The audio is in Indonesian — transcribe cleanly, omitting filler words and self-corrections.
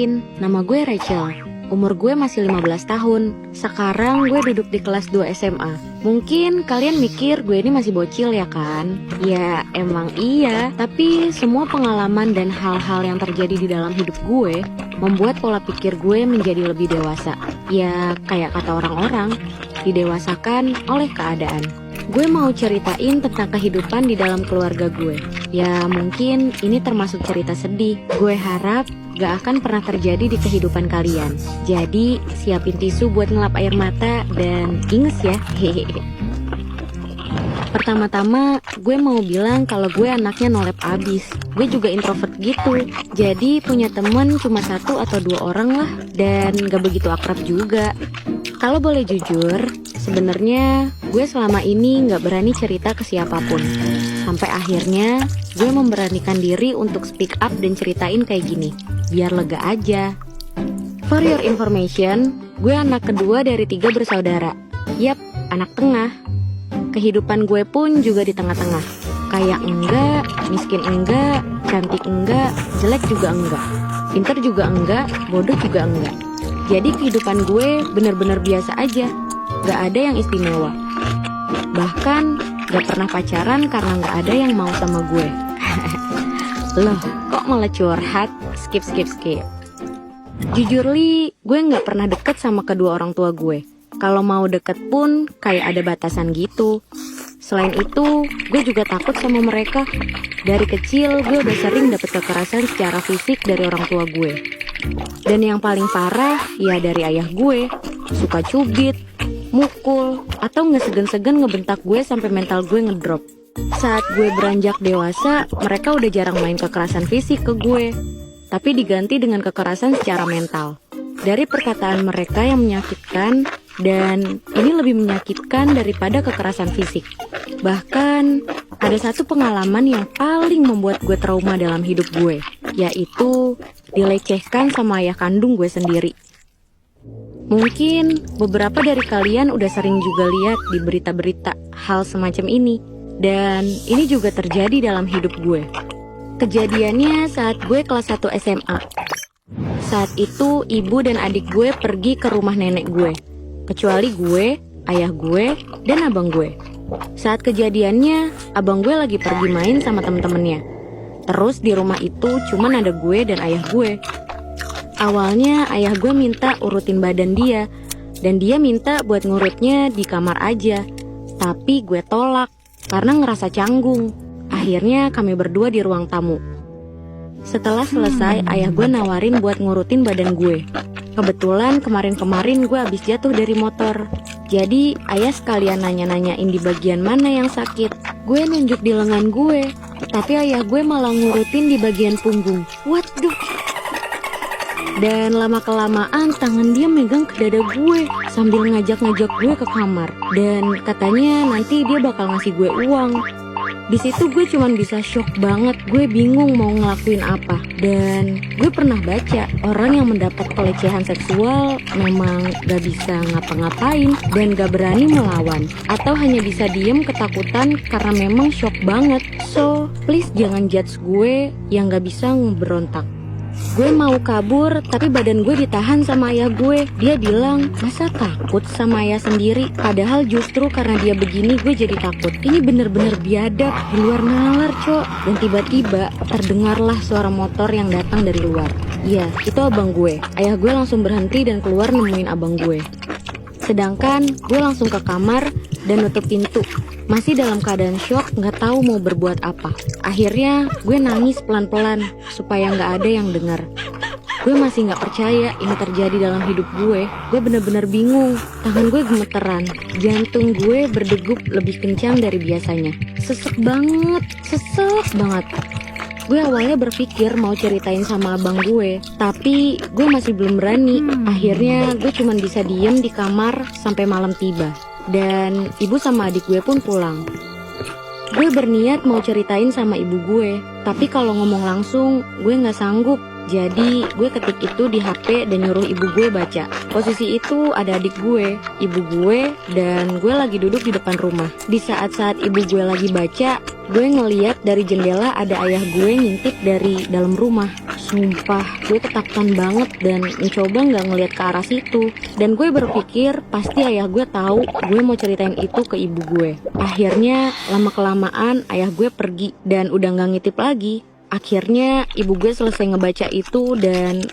Kenalin, nama gue Rachel. Umur gue masih 15 tahun. Sekarang gue duduk di kelas 2 SMA. Mungkin kalian mikir gue ini masih bocil ya kan? Ya emang iya, tapi semua pengalaman dan hal-hal yang terjadi di dalam hidup gue membuat pola pikir gue menjadi lebih dewasa. Ya kayak kata orang-orang, didewasakan oleh keadaan. Gue mau ceritain tentang kehidupan di dalam keluarga gue. Ya mungkin ini termasuk cerita sedih. Gue harap gak akan pernah terjadi di kehidupan kalian. Jadi siapin tisu buat ngelap air mata dan inges ya. Hehehe. Pertama-tama gue mau bilang kalau gue anaknya nolep abis. Gue juga introvert gitu. Jadi punya temen cuma 1 atau 2 orang lah. Dan gak begitu akrab juga. Kalau boleh jujur, sebenarnya gue selama ini gak berani cerita ke siapapun. Sampai akhirnya gue memberanikan diri untuk speak up dan ceritain kayak gini, biar lega aja. For your information, gue anak kedua dari 3 bersaudara. Yap, anak tengah. Kehidupan gue pun juga di tengah-tengah. Kaya enggak, miskin enggak, cantik enggak, jelek juga enggak, pinter juga enggak, bodoh juga enggak. Jadi kehidupan gue bener-bener biasa aja, gak ada yang istimewa. Bahkan gak pernah pacaran karena gak ada yang mau sama gue. Loh, kok malah curhat? Skip. Jujur li, gue gak pernah deket sama kedua orang tua gue. Kalau mau deket pun kayak ada batasan gitu. Selain itu, gue juga takut sama mereka. Dari kecil gue udah sering dapet kekerasan secara fisik dari orang tua gue. Dan yang paling parah ya dari ayah gue. Suka cubit, mukul, atau gak segan-segan ngebentak gue sampai mental gue ngedrop. Saat gue beranjak dewasa, mereka udah jarang main kekerasan fisik ke gue, tapi diganti dengan kekerasan secara mental. Dari perkataan mereka yang menyakitkan, dan ini lebih menyakitkan daripada kekerasan fisik. Bahkan ada satu pengalaman yang paling membuat gue trauma dalam hidup gue, yaitu dilecehkan sama ayah kandung gue sendiri. Mungkin beberapa dari kalian udah sering juga lihat di berita-berita hal semacam ini. Dan ini juga terjadi dalam hidup gue. Kejadiannya saat gue kelas 1 SMA. Saat itu ibu dan adik gue pergi ke rumah nenek gue. Kecuali gue, ayah gue, dan abang gue. Saat kejadiannya, abang gue lagi pergi main sama temen-temennya. Terus di rumah itu cuman ada gue dan ayah gue. Awalnya ayah gue minta urutin badan dia, dan dia minta buat ngurutnya di kamar aja. Tapi gue tolak, karena ngerasa canggung. Akhirnya kami berdua di ruang tamu. Setelah selesai, ayah gue nawarin buat ngurutin badan gue. Kebetulan kemarin-kemarin gue habis jatuh dari motor. Jadi ayah sekalian nanya-nanyain di bagian mana yang sakit. Gue nunjuk di lengan gue, tapi ayah gue malah ngurutin di bagian punggung. Waduh. Dan lama-kelamaan tangan dia megang ke dada gue sambil ngajak-ngajak gue ke kamar. Dan katanya nanti dia bakal ngasih gue uang. Di situ gue cuman bisa shock banget. Gue bingung mau ngelakuin apa. Dan gue pernah baca orang yang mendapat pelecehan seksual memang gak bisa ngapa-ngapain dan gak berani melawan, atau hanya bisa diem ketakutan karena memang shock banget. So please jangan judge gue yang gak bisa ngeberontak. Gue mau kabur, tapi badan gue ditahan sama ayah gue. Dia bilang, masa takut sama ayah sendiri? Padahal justru karena dia begini gue jadi takut. Ini bener-bener biadab, di luar nalar cok. Dan tiba-tiba terdengarlah suara motor yang datang dari luar. Iya, itu abang gue. Ayah gue langsung berhenti dan keluar nemuin abang gue. Sedangkan gue langsung ke kamar dan nutup pintu. Masih dalam keadaan shock, gak tahu mau berbuat apa. Akhirnya gue nangis pelan-pelan supaya gak ada yang dengar. Gue masih gak percaya ini terjadi dalam hidup gue. Gue bener-bener bingung. Tangan gue gemeteran. Jantung gue berdegup lebih kencang dari biasanya. Sesek banget. Gue awalnya berpikir mau ceritain sama abang gue, tapi gue masih belum berani. Akhirnya gue cuma bisa diem di kamar sampai malam tiba. Dan ibu sama adik gue pun pulang. Gue berniat mau ceritain sama ibu gue, tapi kalau ngomong langsung gue gak sanggup. Jadi gue ketik itu di HP dan nyuruh ibu gue baca. Posisi itu ada adik gue, ibu gue, dan gue lagi duduk di depan rumah. Di saat-saat ibu gue lagi baca, gue ngeliat dari jendela ada ayah gue ngintip dari dalam rumah. Sumpah, gue ketakutan banget dan mencoba nggak ngeliat ke arah situ. Dan gue berpikir pasti ayah gue tahu gue mau ceritain itu ke ibu gue. Akhirnya lama-kelamaan ayah gue pergi dan udah nggak ngitip lagi. Akhirnya ibu gue selesai ngebaca itu dan